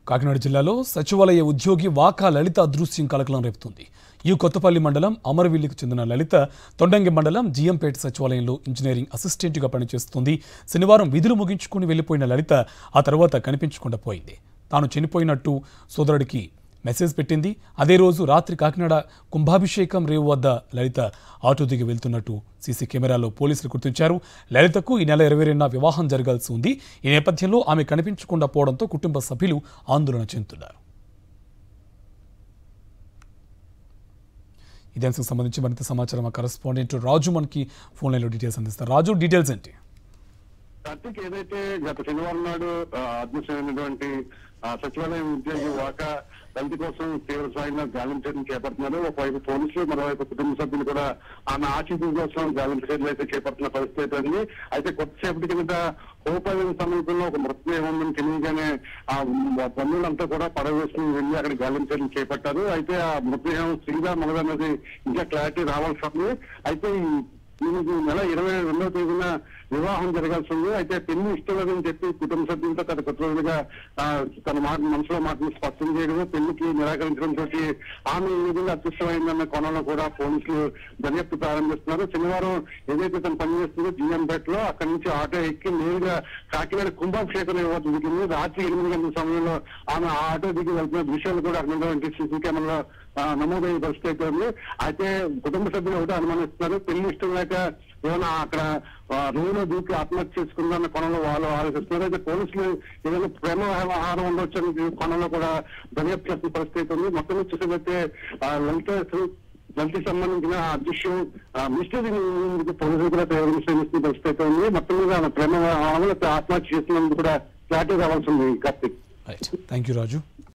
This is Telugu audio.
కాకినాడ జిల్లాలో సచివాలయ ఉద్యోగి వాకా లలిత అదృశ్యం కలకలం రేపుతుంది. ఈ కొత్తపల్లి మండలం అమరవీల్లికి చెందిన లలిత తొండంగి మండలం జిఎంపేట సచివాలయంలో ఇంజనీరింగ్ అసిస్టెంట్గా పనిచేస్తుంది. శనివారం విధులు ముగించుకుని వెళ్లిపోయిన లలిత ఆ తర్వాత కనిపించకుండా పోయింది. తాను చనిపోయినట్టు సోదరుడికి మెసేజ్ పెట్టింది. అదే రోజు రాత్రి కాకినాడ కుంభాభిషేకం రేవు వద్ద లలిత ఆటో దిగి వెళ్తున్నట్టు సీసీ కెమెరాలో పోలీసులు గుర్తించారు. లలితకు ఈ నెల 22న వివాహం జరగాల్సి ఉంది. ఈ నేపథ్యంలో ఆమె కనిపించకుండా పోవడంతో కుటుంబ సభ్యులు ఆందోళన చెందుతున్నారు. ఇదే అంశానికి సంబంధించి మరింత సమాచారం మా కరెస్పాండెంట్ రాజు మనకి ఫోన్ లైన్లో డీటెయిల్స్ అందిస్తారు. రాజు, డీటెయిల్స్ ఏంటి? కార్తీక్, ఏదైతే గత శనివారం నాడు అదృశ్యమైనటువంటి సచివాలయం ఉద్యోగి వాకా లలిత కోసం తీవ్ర స్థాయిలో గాలింపు చర్యలు చేపడుతున్నారు. ఒకవైపు పోలీసులు, మరోవైపు కుటుంబ సభ్యులు కూడా ఆమె ఆచూకీ కోసం గాలింపు చర్యలు అయితే చేపడుతున్న పరిస్థితి ఉంది. అయితే కొద్దిసేపటి కింద హోపాలయం సమీపంలో ఒక మృతదేహం ఉందని తెలియగానే ఆ బంధువులంతా కూడా పడవేసుకుని వెళ్లి అక్కడ గాలింపు చర్యలు చేపట్టారు. అయితే ఆ మృతదేహం స్త్రీగా మగదన్నది ఇంకా క్లారిటీ రావాల్సి ఉంది. అయితే ఈ నెల 22వ తేదీన వివాహం జరగాల్సి ఉంది. అయితే పెళ్లి ఇష్టం లేదని చెప్పి కుటుంబ సభ్యులతో గత కొద్ది రోజులుగా తన మనసులో మాటను స్పష్టం చేయడం, పెళ్లికి నిరాకరించడంతో ఆమె ఈ విధంగా అదృష్టమైందన్న కోణంలో కూడా పోలీసులు దర్యాప్తు ప్రారంభిస్తున్నారు. శనివారం ఏదైతే తను పనిచేస్తుందో జిఎంపేటలో అక్కడి నుంచి ఆటో ఎక్కి నేరుగా కాకినాడ కుంభాభిషేకం దిగింది. రాత్రి 8 గంటల సమయంలో ఆమె ఆటో దిగి వెళ్తున్న దృశ్యాలు కూడా అక్కడ సీసీ కెమెరాలో నమోదయ్యే పరిస్థితి అయితే ఉంది. అయితే కుటుంబ సభ్యులు ఒకటి అనుమానిస్తున్నారు, పెళ్లి ఇష్టం లేక ఏమైనా అక్కడ రేవులో దూకి ఆత్మహత్య చేసుకుందన్న కోణంలో వాళ్ళు ఆలోచిస్తున్నారు. అయితే పోలీసులు ఏదైనా ప్రేమ వ్యవహారం ఉండొచ్చు అనే కోణంలో కూడా దర్యాప్తు చేస్తున్న పరిస్థితి ఉంది. మొత్తం చూసినట్లయితే లలితకి సంబంధించిన అదృశ్యం మిస్టరీ పోలీసులు కూడా శ్రమిస్తున్న పరిస్థితి ఉంది. మొత్తం మీద ప్రేమ వ్యవహారంలో ఆత్మహత్య చేస్తున్నందుకు కూడా క్లారిటీ రావాల్సి ఉంది. Karthik, thank you Raju.